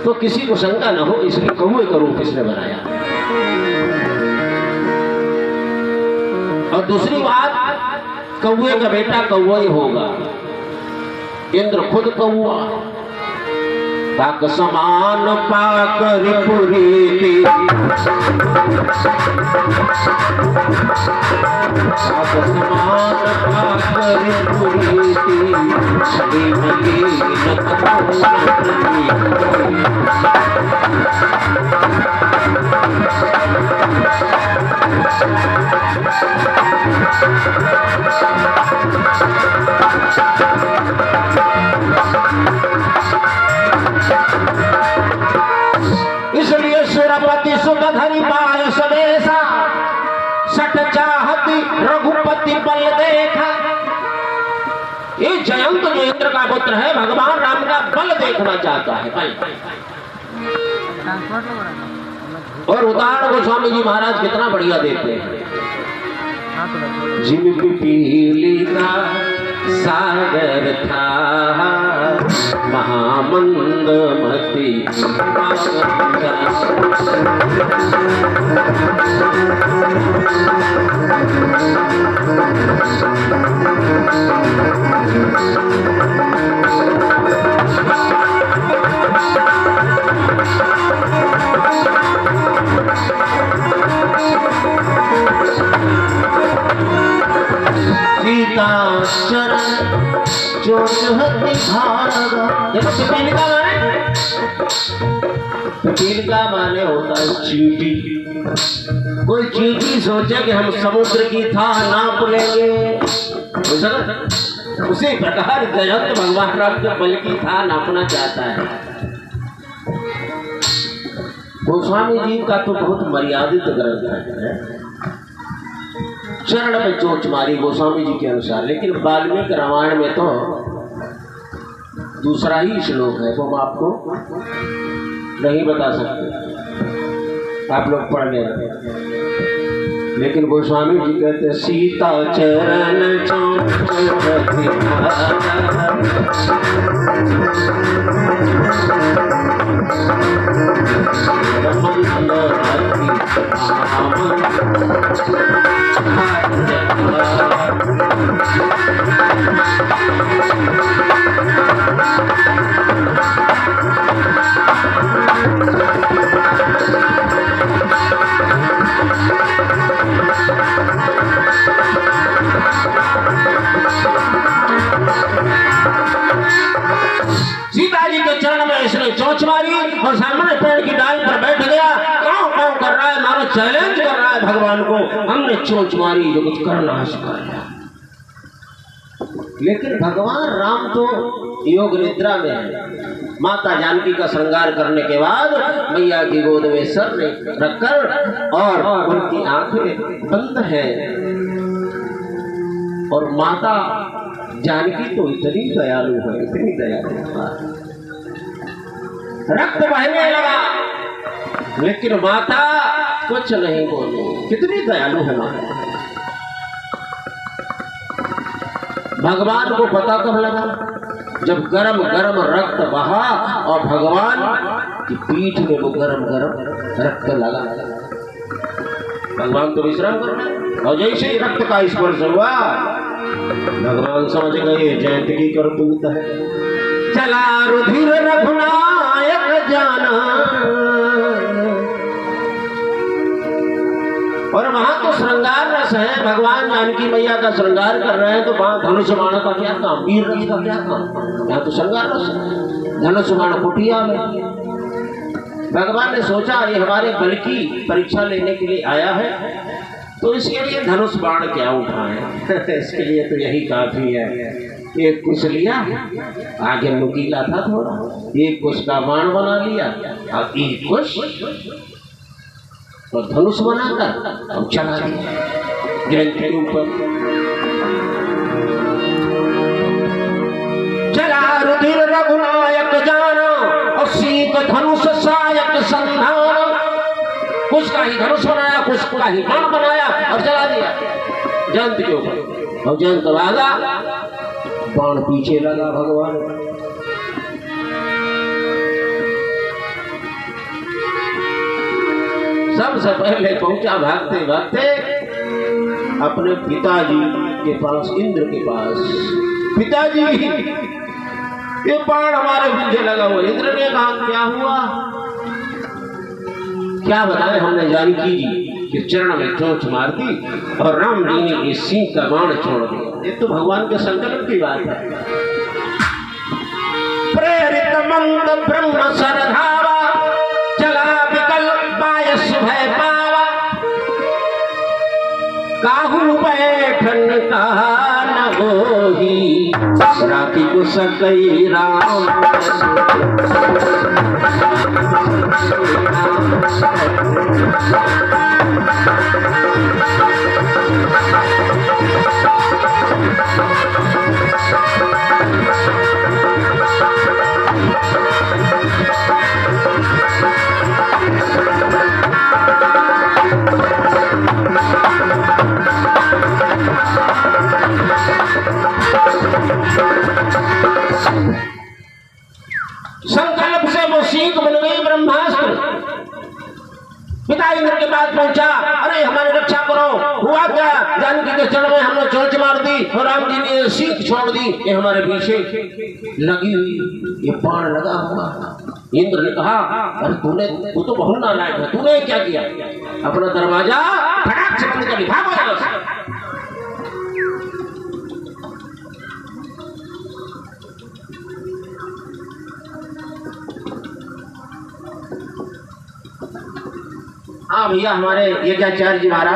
तो किसी को शंका न हो, इसलिए कौवे का रूप किसने बनाया। और दूसरी बात, कौवे का बेटा कौवा ही होगा। इंद्र खुद कौवा, ताक समान पाकर पुरीति, ताक समान पाकर पुरीति, श्री मलिन इसलिए सुरपति सुखधरि पाय सदेशा, सठ चाहती रघुपति बल देखा। ये जयंत जो इंद्र का पुत्र है, भगवान राम का बल देखना चाहता है। और उदाहरण गोस्वामी जी महाराज कितना बढ़िया देते हैं। जिन पीली का सागर था, महामंदमती सीता चरण जो चहती भागा। पील का माने होता है चींटी। कोई चींटी सोचे कि हम समुद्र की था नाप लेंगे, उसी प्रकार जयंत भगवान राम के बल की था नापना चाहता है। गोस्वामी जी का तो बहुत मर्यादित ग्रंथ है, चरण में चोट मारी गोस्वामी जी के अनुसार, लेकिन वाल्मीकि रामायण में तो दूसरा ही श्लोक है, वो हम आपको नहीं बता सकते, आप लोग पढ़ लेना। लेकिन गोस्वामी जी कहते सीता चरण सीता जी के चरण में इसने चोंच मारी और सामने पेड़ की डाल पर बैठ गया। काऊ काऊ कर रहा है, मानो चैलेंज कर रहा है भगवान को। हमने चोंच मारी, जो कुछ करना है कर लिया। लेकिन भगवान राम तो योग निद्रा में है। माता जानकी का श्रृंगार करने के बाद मैया की गोद में सर रखकर और उनकी आंखें बंद है, और माता जानकी तो इतनी दयालु है, इतनी दयालु है, रक्त बहने लगा लेकिन माता कुछ नहीं बोली। कितनी दयालु है माता। भगवान को पता कब लगा? जब गरम गरम रक्त बहा और भगवान की पीठ में वो गरम गरम रक्त लगा। भगवान तो विश्राम कर रहे, और जैसे ही रक्त का स्पर्श हुआ भगवान समझ गए जयंत की करतूत है। चला रुधिर रघुनायक जाना, और वहां तो श्रृंगार रस है, भगवान जानकी मैया का श्रृंगार कर रहे हैं, तो वहां धनुष बाण का क्या काम, वीर रस का क्या काम? यहाँ तो श्रृंगार रस है, धनुष बाण कुटिया में। भगवान ने सोचा ये हमारे बल की परीक्षा लेने के लिए आया है, तो इसके लिए धनुष बाण क्या उठाए इसके लिए तो यही काफी है। एक कुछ लिया, आगे नुकीला था थोड़ा, एक कुछ का बाण बना लिया, और एक कुछ तो धनुष बनाकर और चला दिया जयंत के ऊपर। चला रुधिर रघुनायक जाना, और सीत धनुष सायक संधान। कुछ का ही धनुष बनाया, कुछ का ही बाण बनाया और चला दिया जयंत के ऊपर। और जयंत भागा, बाण पीछे लगा भगवान। सबसे पहले पहुंचा भागते भागते अपने पिताजी के पास, इंद्र के पास। पिताजी, ये बाण हमारे पीछे लगा हुआ। इंद्र ने कहा क्या हुआ? क्या बताए, हमने जानकी जी के चरण में चोंच मार दी और राम जी ने ये सिंह का बाण छोड़ दिया। ये तो भगवान के संकल्प की बात है। प्रेरित मंद ब्रह्म सरधावा, चला विकल पायस भय पावा, काहू बैठन का न होही, राखी को सकई राम। संकल्प से वो सीख बन गई ब्रह्मास्त्र। पिता इंद्र के पास पहुंचा, अरे हमारी रक्षा करो, हुआ क्या? जानकी के चरण में हमने चोंच मार दी और राम जी ने सीख छोड़ दी, ये हमारे पीछे लगी हुई, ये बाण लगा हुआ। इंद्र ने कहा, अरे तू तो बहुत नालायक है, तूने क्या किया? अपना दरवाजा फटाक से बंद कर ली, भागो यहाँ से। हाँ भैया, हमारे यज्ञाचार्य जी महाराज